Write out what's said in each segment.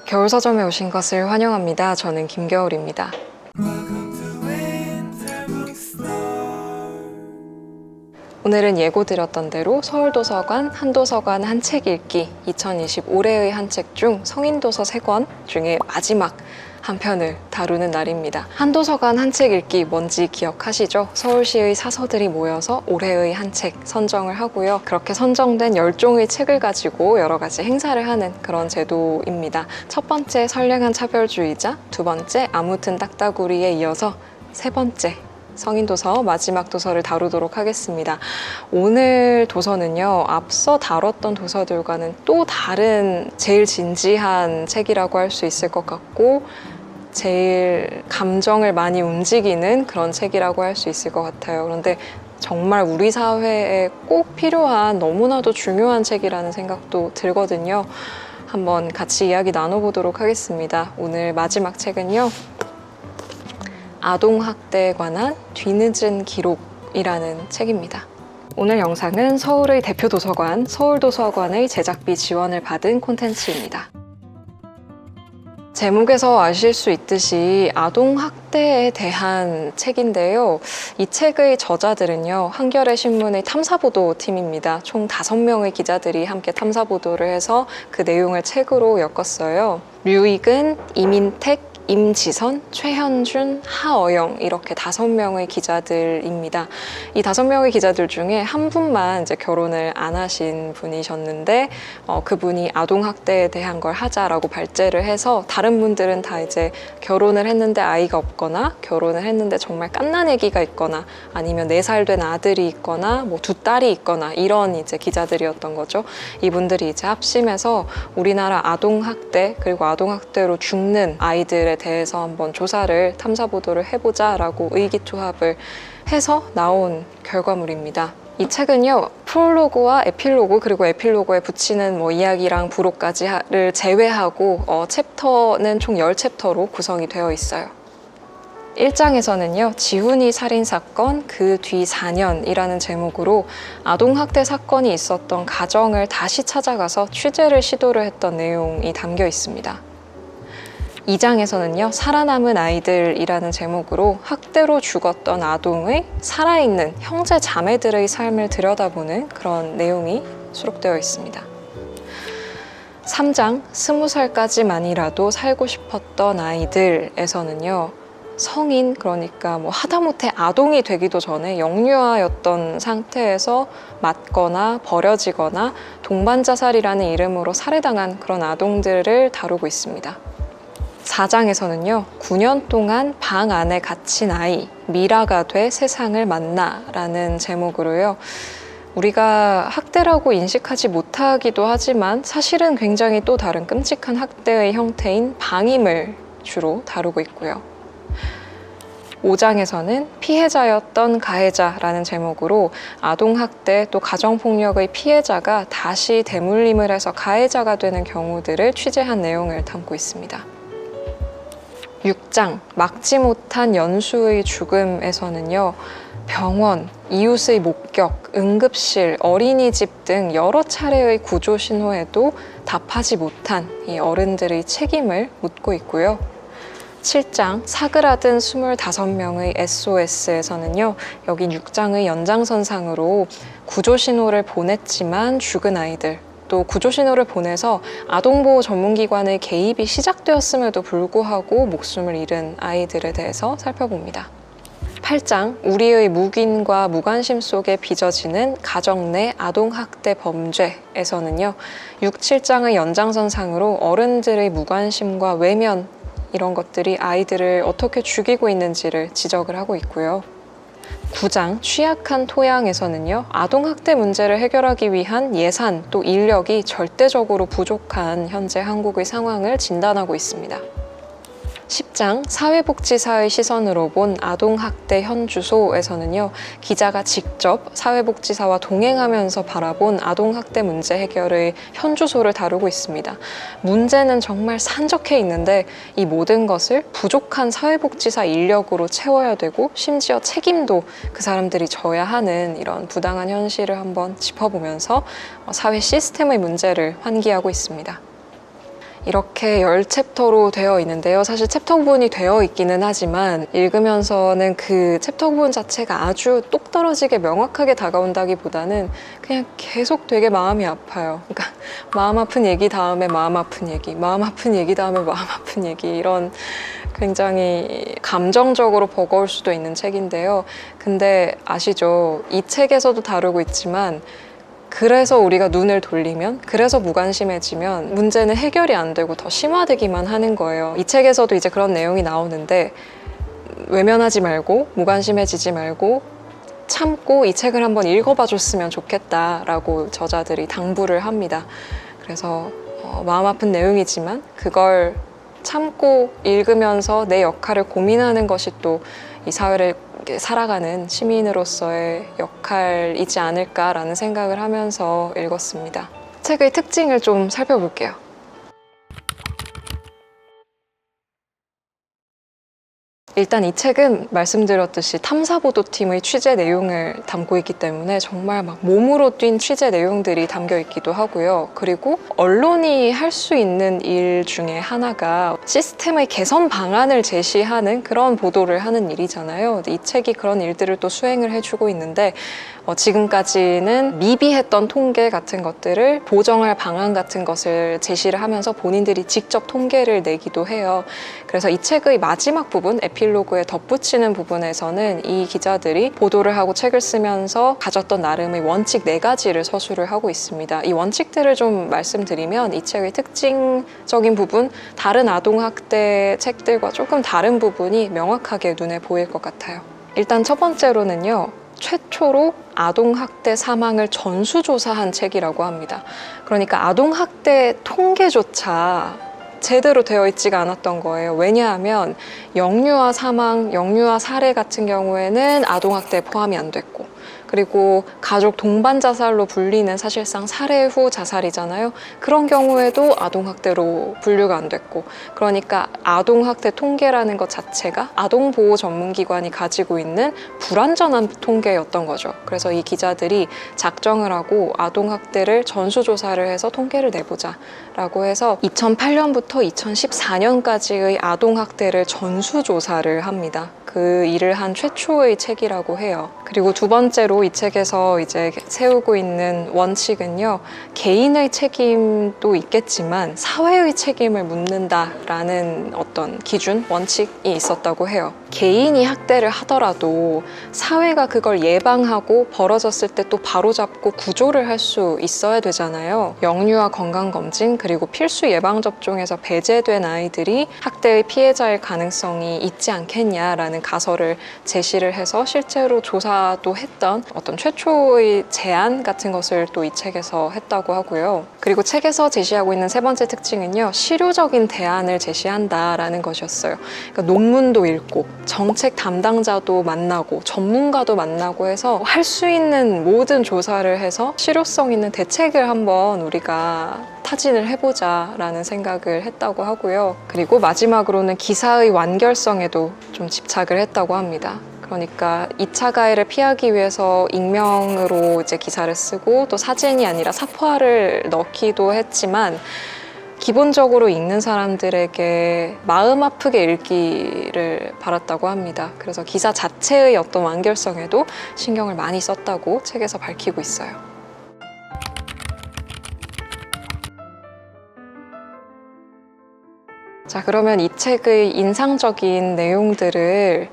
겨울서점에 오신 것을 환영합니다. 저는 김겨울입니다. 오늘은 예고드렸던 대로 서울도서관 한도서관 한 책 읽기 2020 올해의 한 책 중 성인도서 3권 중에 마지막 한 편을 다루는 날입니다. 한도서관 한 책 읽기 뭔지 기억하시죠? 서울시의 사서들이 모여서 올해의 한 책 선정을 하고요. 그렇게 선정된 10종의 책을 가지고 여러 가지 행사를 하는 그런 제도입니다. 첫 번째 선량한 차별주의자, 두 번째 아무튼 딱따구리에 이어서 세 번째 성인도서 마지막 도서를 다루도록 하겠습니다. 오늘 도서는요, 앞서 다뤘던 도서들과는 또 다른 제일 진지한 책이라고 할 수 있을 것 같고 제일 감정을 많이 움직이는 그런 책이라고 할 수 있을 것 같아요. 그런데 정말 우리 사회에 꼭 필요한 너무나도 중요한 책이라는 생각도 들거든요. 한번 같이 이야기 나눠보도록 하겠습니다. 오늘 마지막 책은요, 아동학대에 관한 뒤늦은 기록이라는 책입니다. 오늘 영상은 서울의 대표 도서관, 서울도서관의 제작비 지원을 받은 콘텐츠입니다. 제목에서 아실 수 있듯이 아동학대에 대한 책인데요. 이 책의 저자들은요, 한겨레 신문의 탐사보도 팀입니다. 총 5명의 기자들이 함께 탐사보도를 해서 그 내용을 책으로 엮었어요. 류익은, 이민택, 임지선, 최현준, 하어영 이렇게 5명의 기자들입니다. 이 5명의 기자들 중에 한 분만 이제 결혼을 안 하신 분이셨는데 그분이 아동학대에 대한 걸 하자라고 발제를 해서 다른 분들은 다 이제 결혼을 했는데 아이가 없거나 결혼을 했는데 정말 갓난 아기가 있거나 아니면 4살 된 아들이 있거나 뭐 2딸이 있거나 이런 이제 기자들이었던 거죠. 이분들이 이제 합심해서 우리나라 아동학대 그리고 아동학대로 죽는 아이들의 대해서 한번 조사를 탐사보도를 해보자라고 의기투합을 해서 나온 결과물입니다. 이 책은요, 프롤로그와 에필로그 그리고 에필로그에 붙이는 뭐 이야기랑 부록까지를 제외하고 챕터는 총 10챕터로 구성이 되어 있어요. 1장에서는요, 지훈이 살인사건 그 뒤 4년이라는 제목으로 아동학대 사건이 있었던 가정을 다시 찾아가서 취재를 시도를 했던 내용이 담겨 있습니다. 2장에서는요, 살아남은 아이들이라는 제목으로 학대로 죽었던 아동의 살아있는 형제 자매들의 삶을 들여다보는 그런 내용이 수록되어 있습니다. 3장 20살까지만이라도 살고 싶었던 아이들에서는요, 성인, 그러니까 뭐 하다못해 아동이 되기도 전에 영유아였던 상태에서 맞거나 버려지거나 동반자살이라는 이름으로 살해당한 그런 아동들을 다루고 있습니다. 4장에서는요, 9년 동안 방 안에 갇힌 아이, 미라가 돼 세상을 만나라는 제목으로요, 우리가 학대라고 인식하지 못하기도 하지만 사실은 굉장히 또 다른 끔찍한 학대의 형태인 방임을 주로 다루고 있고요. 5장에서는 피해자였던 가해자라는 제목으로 아동학대 또 가정폭력의 피해자가 다시 대물림을 해서 가해자가 되는 경우들을 취재한 내용을 담고 있습니다. 6장 막지 못한 연수의 죽음에서는요, 병원, 이웃의 목격, 응급실, 어린이집 등 여러 차례의 구조 신호에도 답하지 못한 이 어른들의 책임을 묻고 있고요. 7장 사그라든 25명의 SOS에서는요, 여긴 6장의 연장선상으로 구조 신호를 보냈지만 죽은 아이들, 또 구조 신호를 보내서 아동보호 전문기관의 개입이 시작되었음에도 불구하고 목숨을 잃은 아이들에 대해서 살펴봅니다. 8장 우리의 묵인과 무관심 속에 빚어지는 가정 내 아동학대 범죄에서는요, 6, 7장의 연장선상으로 어른들의 무관심과 외면 이런 것들이 아이들을 어떻게 죽이고 있는지를 지적을 하고 있고요. 9장 취약한 토양에서는요, 아동학대 문제를 해결하기 위한 예산 또 인력이 절대적으로 부족한 현재 한국의 상황을 진단하고 있습니다. 10장 사회복지사의 시선으로 본 아동학대 현주소에서는요, 기자가 직접 사회복지사와 동행하면서 바라본 아동학대 문제 해결의 현주소를 다루고 있습니다. 문제는 정말 산적해 있는데 이 모든 것을 부족한 사회복지사 인력으로 채워야 되고 심지어 책임도 그 사람들이 져야 하는 이런 부당한 현실을 한번 짚어보면서 사회 시스템의 문제를 환기하고 있습니다. 이렇게 10챕터로 되어 있는데요. 사실 챕터 구분이 되어 있기는 하지만 읽으면서는 그 챕터 구분 자체가 아주 똑떨어지게 명확하게 다가온다기보다는 그냥 계속 되게 마음이 아파요. 그러니까 마음 아픈 얘기 다음에 마음 아픈 얘기, 마음 아픈 얘기 다음에 마음 아픈 얘기, 이런 굉장히 감정적으로 버거울 수도 있는 책인데요. 근데 아시죠? 이 책에서도 다루고 있지만 그래서 우리가 눈을 돌리면, 그래서 무관심해지면 문제는 해결이 안 되고 더 심화되기만 하는 거예요. 이 책에서도 이제 그런 내용이 나오는데 외면하지 말고 무관심해지지 말고 참고 이 책을 한번 읽어봐 줬으면 좋겠다라고 저자들이 당부를 합니다. 그래서 마음 아픈 내용이지만 그걸 참고 읽으면서 내 역할을 고민하는 것이 또 이 사회를 살아가는 시민으로서의 역할이지 않을까라는 생각을 하면서 읽었습니다. 책의 특징을 좀 살펴볼게요. 일단 이 책은 말씀드렸듯이 탐사보도팀의 취재 내용을 담고 있기 때문에 정말 막 몸으로 뛴 취재 내용들이 담겨 있기도 하고요. 그리고 언론이 할 수 있는 일 중에 하나가 시스템의 개선 방안을 제시하는 그런 보도를 하는 일이잖아요. 이 책이 그런 일들을 또 수행을 해주고 있는데 지금까지는 미비했던 통계 같은 것들을 보정할 방안 같은 것을 제시를 하면서 본인들이 직접 통계를 내기도 해요. 그래서 이 책의 마지막 부분, 에필로그에 덧붙이는 부분에서는 이 기자들이 보도를 하고 책을 쓰면서 가졌던 나름의 원칙 4가지를 서술을 하고 있습니다. 이 원칙들을 좀 말씀드리면 이 책의 특징적인 부분, 다른 아동학대 책들과 조금 다른 부분이 명확하게 눈에 보일 것 같아요. 일단 첫 번째로는요. 최초로 아동학대 사망을 전수조사한 책이라고 합니다. 그러니까 아동학대 통계조차 제대로 되어 있지가 않았던 거예요. 왜냐하면 영유아 사망, 영유아 살해 같은 경우에는 아동학대에 포함이 안 됐고, 그리고 가족 동반 자살로 불리는 사실상 살해 후 자살이잖아요. 그런 경우에도 아동학대로 분류가 안 됐고, 그러니까 아동학대 통계라는 것 자체가 아동보호 전문기관이 가지고 있는 불완전한 통계였던 거죠. 그래서 이 기자들이 작정을 하고 아동학대를 전수조사를 해서 통계를 내보자 라고 해서 2008년부터 2014년까지의 아동학대를 전수조사를 합니다. 그 일을 한 최초의 책이라고 해요. 그리고 두 번째로 이 책에서 이제 세우고 있는 원칙은요, 개인의 책임도 있겠지만 사회의 책임을 묻는다라는 어떤 기준, 원칙이 있었다고 해요. 개인이 학대를 하더라도 사회가 그걸 예방하고 벌어졌을 때 또 바로잡고 구조를 할 수 있어야 되잖아요. 영유아 건강검진 그리고 필수 예방접종에서 배제된 아이들이 학대의 피해자일 가능성이 있지 않겠냐라는 가설을 제시를 해서 실제로 조사도 했던 어떤 최초의 제안 같은 것을 또 이 책에서 했다고 하고요. 그리고 책에서 제시하고 있는 세 번째 특징은요, 실효적인 대안을 제시한다라는 것이었어요. 그러니까 논문도 읽고 정책 담당자도 만나고 전문가도 만나고 해서 할 수 있는 모든 조사를 해서 실효성 있는 대책을 한번 우리가 타진을 해보자 라는 생각을 했다고 하고요. 그리고 마지막으로는 기사의 완결성에도 좀 집착을 했다고 합니다. 그러니까 2차 가해를 피하기 위해서 익명으로 이제 기사를 쓰고 또 사진이 아니라 사파를 넣기도 했지만 기본적으로 읽는 사람들에게 마음 아프게 읽기를 바랐다고 합니다. 그래서 기사 자체의 어떤 완결성에도 신경을 많이 썼다고 책에서 밝히고 있어요. 자, 그러면 이 책의 인상적인 내용들을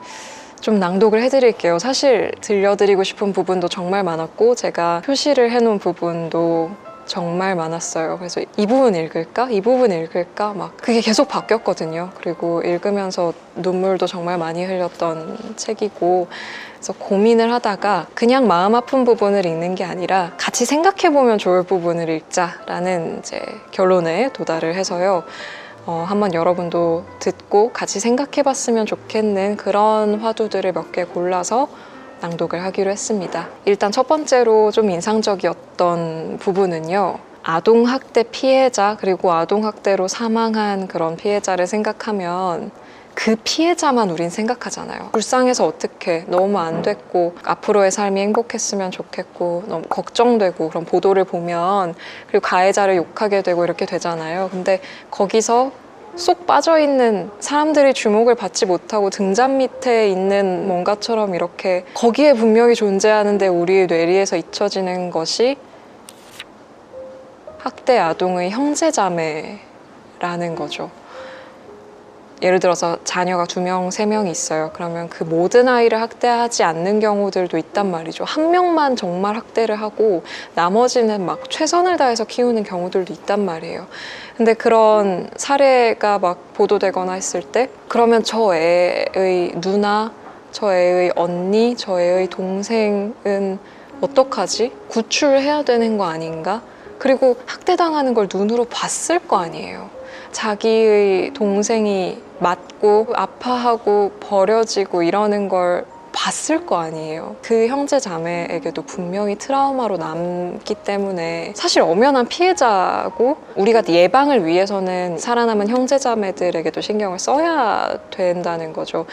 좀 낭독을 해드릴게요. 사실 들려드리고 싶은 부분도 정말 많았고 제가 표시를 해놓은 부분도 정말 많았어요. 그래서 이 부분 읽을까? 이 부분 읽을까? 막 그게 계속 바뀌었거든요. 그리고 읽으면서 눈물도 정말 많이 흘렸던 책이고, 그래서 고민을 하다가 그냥 마음 아픈 부분을 읽는 게 아니라 같이 생각해보면 좋을 부분을 읽자라는 이제 결론에 도달을 해서요. 한번 여러분도 듣고 같이 생각해봤으면 좋겠는 그런 화두들을 몇 개 골라서 낭독을 하기로 했습니다. 일단 첫 번째로 좀 인상적이었던 부분은요, 아동학대 피해자 그리고 아동학대로 사망한 그런 피해자를 생각하면 그 피해자만 우린 생각하잖아요. 불쌍해서 어떡해, 너무 안 됐고 앞으로의 삶이 행복했으면 좋겠고 너무 걱정되고 그런 보도를 보면, 그리고 가해자를 욕하게 되고 이렇게 되잖아요. 근데 거기서 쏙 빠져있는 사람들이 주목을 받지 못하고 등잔 밑에 있는 뭔가처럼 이렇게 거기에 분명히 존재하는데 우리의 뇌리에서 잊혀지는 것이 학대 아동의 형제자매라는 거죠. 예를 들어서 자녀가 2명, 3명이 있어요. 그러면 그 모든 아이를 학대하지 않는 경우들도 있단 말이죠. 한 명만 정말 학대를 하고 나머지는 막 최선을 다해서 키우는 경우들도 있단 말이에요. 근데 그런 사례가 막 보도되거나 했을 때, 그러면 저 애의 누나, 저 애의 언니, 저 애의 동생은 어떡하지? 구출해야 되는 거 아닌가? 그리고 학대당하는 걸 눈으로 봤을 거 아니에요. 자기의 동생이 맞고 아파하고 버려지고 이러는 걸 봤을 거 아니에요. 그 형제 자매에게도 분명히 트라우마로 남기 때문에 사실 엄연한 피해자고, 우리가 예방을 위해서는 살아남은 형제 자매들에게도 신경을 써야 된다는 거죠.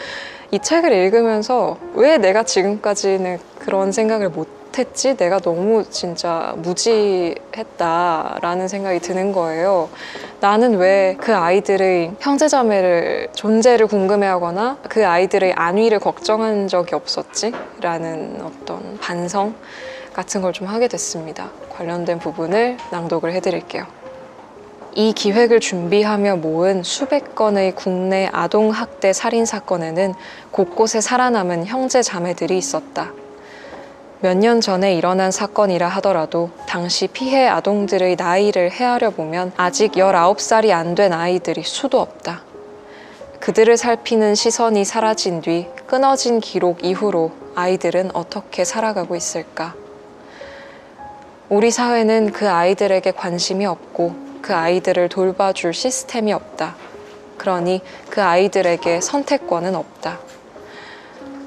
이 책을 읽으면서 왜 내가 지금까지는 그런 생각을 못했지? 내가 너무 진짜 무지했다라는 생각이 드는 거예요. 나는 왜 그 아이들의 형제자매를 존재를 궁금해하거나 그 아이들의 안위를 걱정한 적이 없었지? 라는 어떤 반성 같은 걸 좀 하게 됐습니다. 관련된 부분을 낭독을 해드릴게요. 이 기획을 준비하며 모은 수백 건의 국내 아동학대 살인사건에는 곳곳에 살아남은 형제 자매들이 있었다. 몇 년 전에 일어난 사건이라 하더라도 당시 피해 아동들의 나이를 헤아려 보면 아직 19살이 안 된 아이들이 수도 없다. 그들을 살피는 시선이 사라진 뒤 끊어진 기록 이후로 아이들은 어떻게 살아가고 있을까? 우리 사회는 그 아이들에게 관심이 없고 그 아이들을 돌봐줄 시스템이 없다. 그러니 그 아이들에게 선택권은 없다.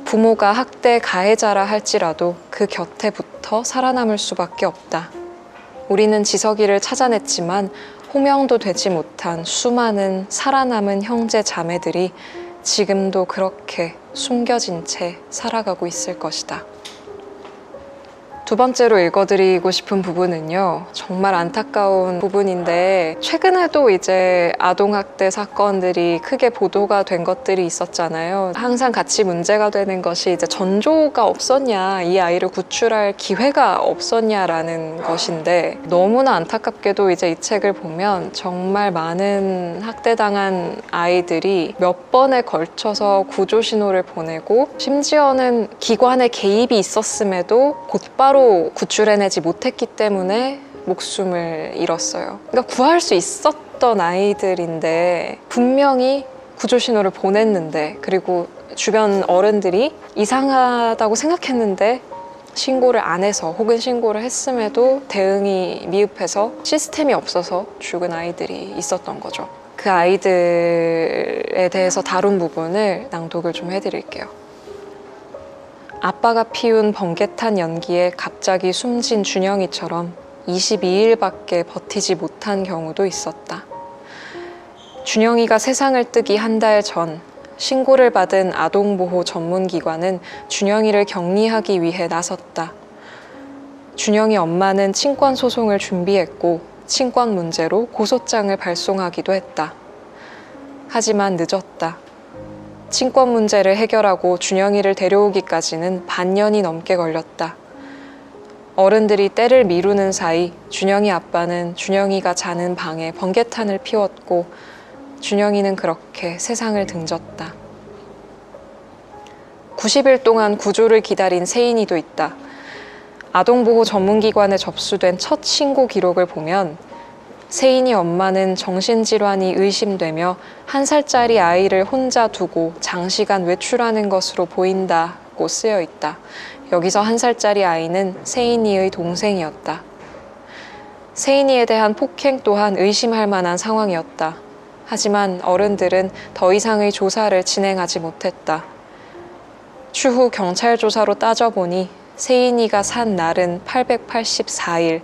부모가 학대 가해자라 할지라도 그 곁에 붙어 살아남을 수밖에 없다. 우리는 지석이를 찾아냈지만 호명도 되지 못한 수많은 살아남은 형제 자매들이 지금도 그렇게 숨겨진 채 살아가고 있을 것이다. 두 번째로 읽어드리고 싶은 부분은요, 정말 안타까운 부분인데, 최근에도 이제 아동학대 사건들이 크게 보도가 된 것들이 있었잖아요. 항상 같이 문제가 되는 것이 이제 전조가 없었냐, 이 아이를 구출할 기회가 없었냐라는 것인데, 너무나 안타깝게도 이제 이 책을 보면 정말 많은 학대당한 아이들이 몇 번에 걸쳐서 구조 신호를 보내고, 심지어는 기관의 개입이 있었음에도 곧바로 구출해내지 못했기 때문에 목숨을 잃었어요. 그러니까 구할 수 있었던 아이들인데 분명히 구조 신호를 보냈는데, 그리고 주변 어른들이 이상하다고 생각했는데 신고를 안 해서, 혹은 신고를 했음에도 대응이 미흡해서 시스템이 없어서 죽은 아이들이 있었던 거죠. 그 아이들에 대해서 다룬 부분을 낭독을 좀 해드릴게요. 아빠가 피운 번개탄 연기에 갑자기 숨진 준영이처럼 22일밖에 버티지 못한 경우도 있었다. 준영이가 세상을 뜨기 한 달 전, 신고를 받은 아동보호 전문기관은 준영이를 격리하기 위해 나섰다. 준영이 엄마는 친권 소송을 준비했고 친권 문제로 고소장을 발송하기도 했다. 하지만 늦었다. 친권 문제를 해결하고 준영이를 데려오기까지는 반년이 넘게 걸렸다. 어른들이 때를 미루는 사이 준영이 아빠는 준영이가 자는 방에 번개탄을 피웠고 준영이는 그렇게 세상을 등졌다. 90일 동안 구조를 기다린 세인이도 있다. 아동보호 전문기관에 접수된 첫 신고 기록을 보면 세인이 엄마는 정신질환이 의심되며 1살짜리 아이를 혼자 두고 장시간 외출하는 것으로 보인다고 쓰여 있다. 여기서 1살짜리 아이는 세인이의 동생이었다. 세인이에 대한 폭행 또한 의심할 만한 상황이었다. 하지만 어른들은 더 이상의 조사를 진행하지 못했다. 추후 경찰 조사로 따져보니 세인이가 산 날은 884일,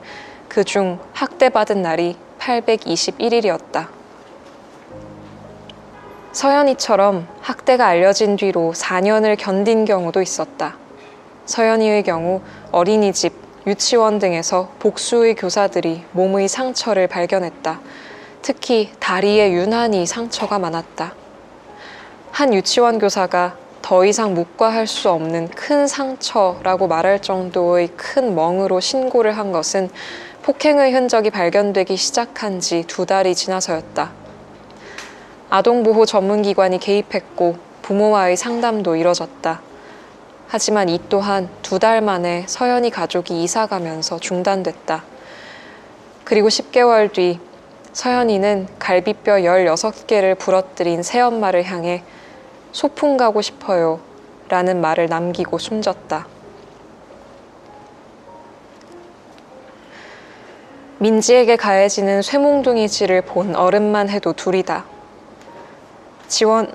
그중 학대받은 날이 821일이었다. 서연이처럼 학대가 알려진 뒤로 4년을 견딘 경우도 있었다. 서연이의 경우 어린이집, 유치원 등에서 복수의 교사들이 몸의 상처를 발견했다. 특히 다리에 유난히 상처가 많았다. 한 유치원 교사가 더 이상 묵과할 수 없는 큰 상처라고 말할 정도의 큰 멍으로 신고를 한 것은 폭행의 흔적이 발견되기 시작한 지 2달이 지나서였다. 아동보호 전문기관이 개입했고 부모와의 상담도 이뤄졌다. 하지만 이 또한 2달 만에 서연이 가족이 이사가면서 중단됐다. 그리고 10개월 뒤 서연이는 갈비뼈 16개를 부러뜨린 새엄마를 향해 소풍 가고 싶어요 라는 말을 남기고 숨졌다. 민지에게 가해지는 쇠몽둥이질을 본 어른만 해도 둘이다. 지원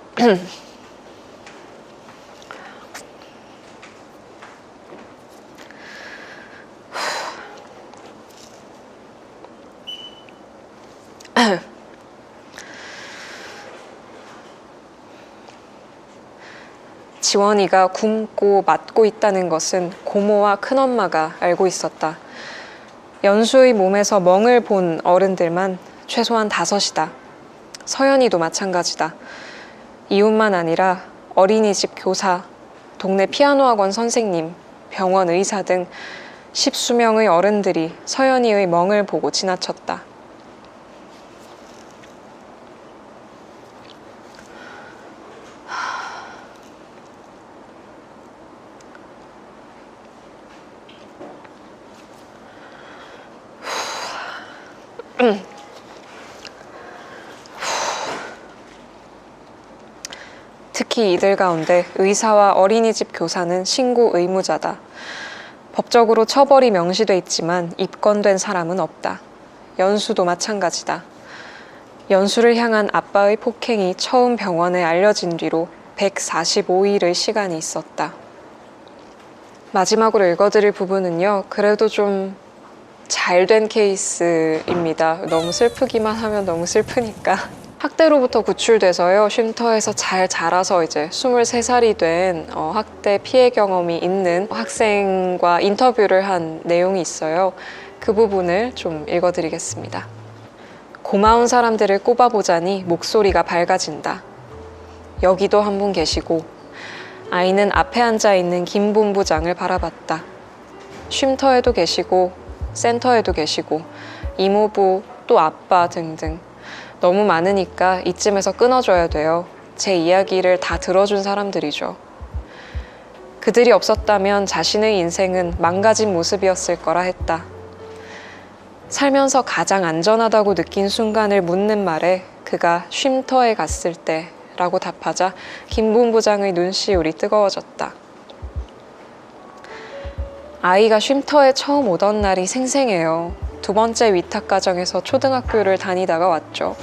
지원이가 굶고 맞고 있다는 것은 고모와 큰엄마가 알고 있었다. 연수의 몸에서 멍을 본 어른들만 최소한 5이다. 서연이도 마찬가지다. 이웃만 아니라 어린이집 교사, 동네 피아노 학원 선생님, 병원 의사 등 10수명의 어른들이 서연이의 멍을 보고 지나쳤다. 특히 이들 가운데 의사와 어린이집 교사는 신고 의무자다. 법적으로 처벌이 명시돼 있지만 입건된 사람은 없다. 연수도 마찬가지다. 연수를 향한 아빠의 폭행이 처음 병원에 알려진 뒤로 145일의 시간이 있었다. 마지막으로 읽어드릴 부분은요, 그래도 좀 잘된 케이스입니다. 너무 슬프기만 하면 너무 슬프니까. 학대로부터 구출돼서요, 쉼터에서 잘 자라서 이제 23살이 된 학대 피해 경험이 있는 학생과 인터뷰를 한 내용이 있어요. 그 부분을 좀 읽어드리겠습니다. 고마운 사람들을 꼽아보자니 목소리가 밝아진다. 여기도 한 분 계시고. 아이는 앞에 앉아있는 김 본부장을 바라봤다. 쉼터에도 계시고 센터에도 계시고 이모부 또 아빠 등등 너무 많으니까 이쯤에서 끊어줘야 돼요. 제 이야기를 다 들어준 사람들이죠. 그들이 없었다면 자신의 인생은 망가진 모습이었을 거라 했다. 살면서 가장 안전하다고 느낀 순간을 묻는 말에 그가 쉼터에 갔을 때라고 답하자 김 본부장의 눈시울이 뜨거워졌다. 아이가 쉼터에 처음 오던 날이 생생해요. 2번째 위탁가정에서 초등학교를 다니다가 왔죠.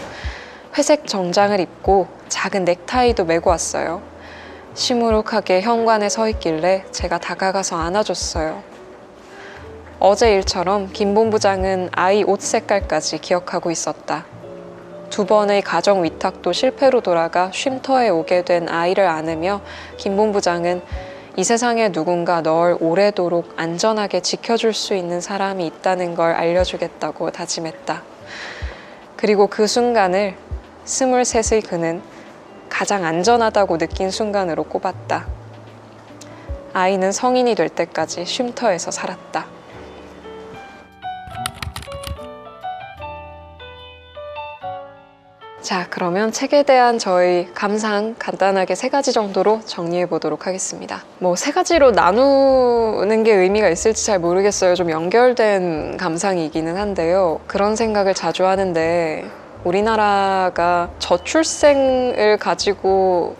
회색 정장을 입고 작은 넥타이도 메고 왔어요. 시무룩하게 현관에 서 있길래 제가 다가가서 안아줬어요. 어제 일처럼 김 본부장은 아이 옷 색깔까지 기억하고 있었다. 2번의 가정 위탁도 실패로 돌아가 쉼터에 오게 된 아이를 안으며 김 본부장은 이 세상에 누군가 널 오래도록 안전하게 지켜줄 수 있는 사람이 있다는 걸 알려주겠다고 다짐했다. 그리고 그 순간을 23의 그는 가장 안전하다고 느낀 순간으로 꼽았다. 아이는 성인이 될 때까지 쉼터에서 살았다. 자, 그러면 책에 대한 저희 감상 간단하게 3가지 정도로 정리해 보도록 하겠습니다. 뭐 3가지로 나누는 게 의미가 있을지 잘 모르겠어요. 좀 연결된 감상이기는 한데요. 그런 생각을 자주 하는데 우리나라가 저출생을 가지고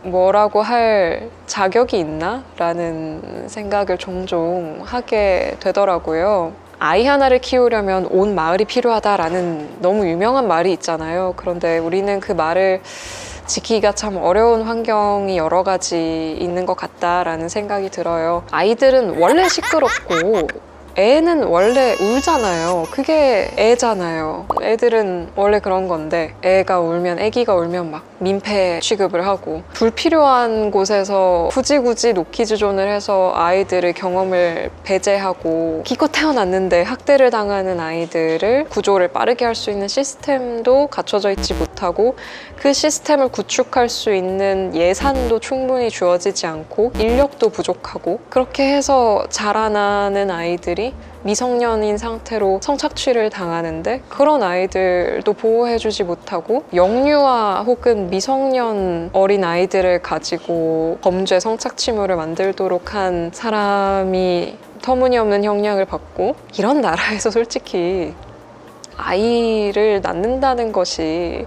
뭐라고 할 자격이 있나? 라는 생각을 종종 하게 되더라고요. 아이 하나를 키우려면 온 마을이 필요하다라는 너무 유명한 말이 있잖아요. 그런데 우리는 그 말을 지키기가 참 어려운 환경이 여러 가지 있는 것 같다라는 생각이 들어요. 아이들은 원래 시끄럽고 애는 원래 울잖아요. 그게 애잖아요. 애들은 원래 그런 건데 애기가 울면 막 민폐 취급을 하고 불필요한 곳에서 굳이 노키즈존을 해서 아이들의 경험을 배제하고 기껏 태어났는데 학대를 당하는 아이들을 구조를 빠르게 할 수 있는 시스템도 갖춰져 있지 못하고 그 시스템을 구축할 수 있는 예산도 충분히 주어지지 않고 인력도 부족하고 그렇게 해서 자라나는 아이들이 미성년인 상태로 성착취를 당하는데 그런 아이들도 보호해주지 못하고 영유아 혹은 미성년 어린 아이들을 가지고 범죄 성착취물을 만들도록 한 사람이 터무니없는 형량을 받고 이런 나라에서 솔직히 아이를 낳는다는 것이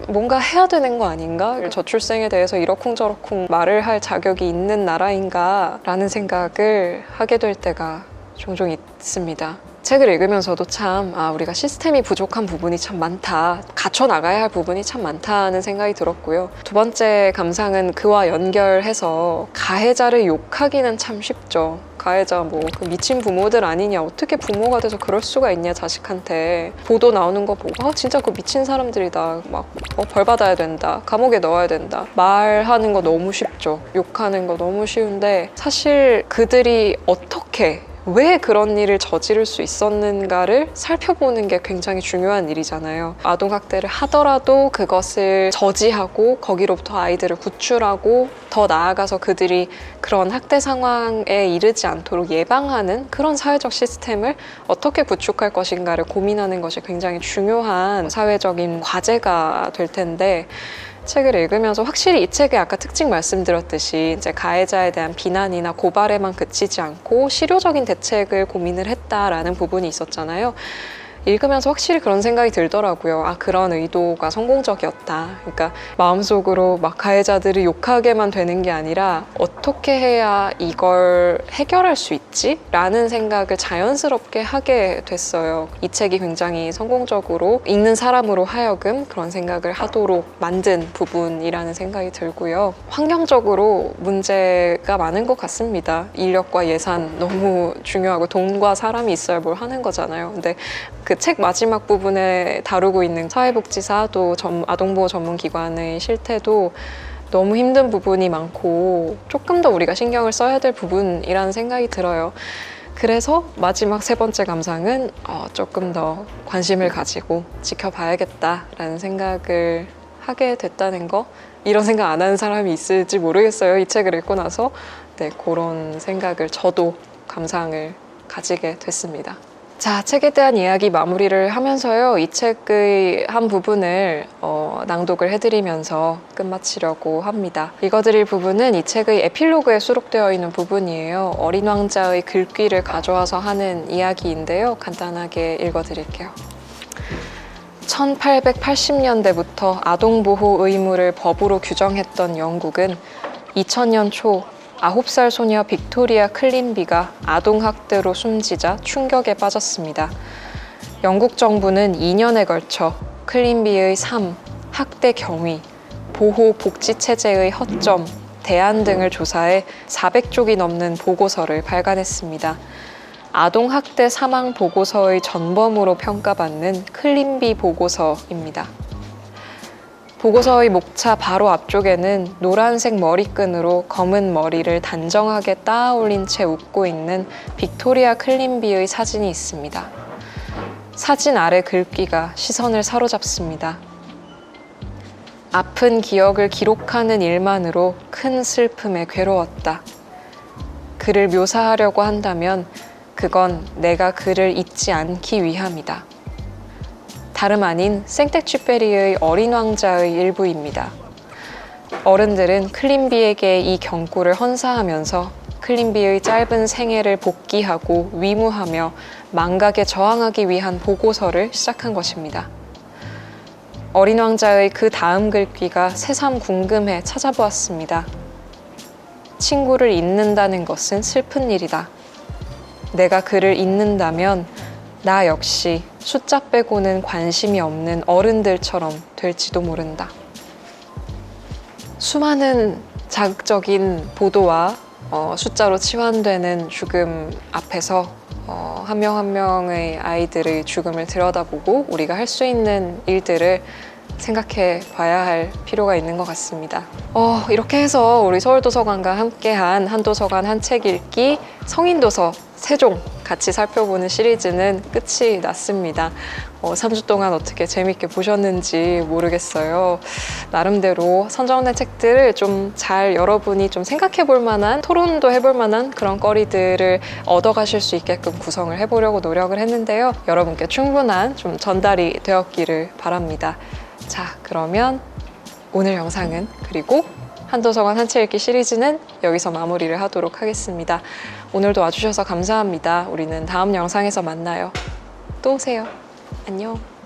뭔가 해야 되는 거 아닌가? 저출생에 대해서 이러쿵저러쿵 말을 할 자격이 있는 나라인가? 라는 생각을 하게 될 때가 종종 있습니다. 책을 읽으면서도 참 우리가 시스템이 부족한 부분이 참 많다. 갖춰나가야 할 부분이 참 많다는 생각이 들었고요. 두 번째 감상은 그와 연결해서 가해자를 욕하기는 참 쉽죠. 가해자 그 미친 부모들 아니냐, 어떻게 부모가 돼서 그럴 수가 있냐 자식한테. 보도 나오는 거 보고 진짜 그 미친 사람들이다, 벌 받아야 된다, 감옥에 넣어야 된다 말하는 거 너무 쉽죠. 욕하는 거 너무 쉬운데 사실 그들이 왜 그런 일을 저지를 수 있었는가를 살펴보는 게 굉장히 중요한 일이잖아요. 아동학대를 하더라도 그것을 저지하고 거기로부터 아이들을 구출하고 더 나아가서 그들이 그런 학대 상황에 이르지 않도록 예방하는 그런 사회적 시스템을 어떻게 구축할 것인가를 고민하는 것이 굉장히 중요한 사회적인 과제가 될 텐데, 책을 읽으면서 확실히 이 책의 아까 특징 말씀드렸듯이 이제 가해자에 대한 비난이나 고발에만 그치지 않고 실효적인 대책을 고민을 했다라는 부분이 있었잖아요. 읽으면서 확실히 그런 생각이 들더라고요. 그런 의도가 성공적이었다. 그러니까 마음속으로 가해자들을 욕하게만 되는 게 아니라 어떻게 해야 이걸 해결할 수 있지? 라는 생각을 자연스럽게 하게 됐어요. 이 책이 굉장히 성공적으로 읽는 사람으로 하여금 그런 생각을 하도록 만든 부분이라는 생각이 들고요. 환경적으로 문제가 많은 것 같습니다. 인력과 예산 너무 중요하고 돈과 사람이 있어야 뭘 하는 거잖아요. 근데 그 책 마지막 부분에 다루고 있는 사회복지사 또 아동보호 전문기관의 실태도 너무 힘든 부분이 많고 조금 더 우리가 신경을 써야 될 부분이라는 생각이 들어요. 그래서 마지막 세 번째 감상은 조금 더 관심을 가지고 지켜봐야겠다라는 생각을 하게 됐다는 거. 이런 생각 안 하는 사람이 있을지 모르겠어요. 이 책을 읽고 나서 그런 생각을 저도 감상을 가지게 됐습니다. 자, 책에 대한 이야기 마무리를 하면서요. 이 책의 한 부분을 낭독을 해드리면서 끝마치려고 합니다. 읽어드릴 부분은 이 책의 에필로그에 수록되어 있는 부분이에요. 어린 왕자의 글귀를 가져와서 하는 이야기인데요. 간단하게 읽어드릴게요. 1880년대부터 아동보호 의무를 법으로 규정했던 영국은 2000년 초 9살 소녀 빅토리아 클린비가 아동학대로 숨지자 충격에 빠졌습니다. 영국 정부는 2년에 걸쳐 클린비의 삶, 학대 경위, 보호 복지체제의 허점, 대안 등을 조사해 400쪽이 넘는 보고서를 발간했습니다. 아동학대 사망 보고서의 전범으로 평가받는 클린비 보고서입니다. 보고서의 목차 바로 앞쪽에는 노란색 머리끈으로 검은 머리를 단정하게 따아 올린 채 웃고 있는 빅토리아 클린비의 사진이 있습니다. 사진 아래 글귀가 시선을 사로잡습니다. 아픈 기억을 기록하는 일만으로 큰 슬픔에 괴로웠다. 그를 묘사하려고 한다면 그건 내가 그를 잊지 않기 위함이다. 다름 아닌 생텍쥐페리의 어린 왕자의 일부입니다. 어른들은 클린비에게 이 경고를 헌사하면서 클린비의 짧은 생애를 복기하고 위무하며 망각에 저항하기 위한 보고서를 시작한 것입니다. 어린 왕자의 그 다음 글귀가 새삼 궁금해 찾아보았습니다. 친구를 잊는다는 것은 슬픈 일이다. 내가 그를 잊는다면 나 역시 숫자 빼고는 관심이 없는 어른들처럼 될지도 모른다. 수많은 자극적인 보도와 숫자로 치환되는 죽음 앞에서 한 명 한 명의 아이들의 죽음을 들여다보고 우리가 할 수 있는 일들을 생각해 봐야 할 필요가 있는 것 같습니다. 이렇게 해서 우리 서울도서관과 함께한 한도서관 한 책 읽기 성인도서 세종 같이 살펴보는 시리즈는 끝이 났습니다. 3주 동안 어떻게 재밌게 보셨는지 모르겠어요. 나름대로 선정된 책들을 좀 잘 여러분이 좀 생각해 볼 만한, 토론도 해볼 만한 그런 거리들을 얻어가실 수 있게끔 구성을 해보려고 노력을 했는데요. 여러분께 충분한 좀 전달이 되었기를 바랍니다. 자, 그러면 오늘 영상은, 그리고 한도서관 한 책 읽기 시리즈는 여기서 마무리를 하도록 하겠습니다. 오늘도 와주셔서 감사합니다. 우리는 다음 영상에서 만나요. 또 오세요. 안녕.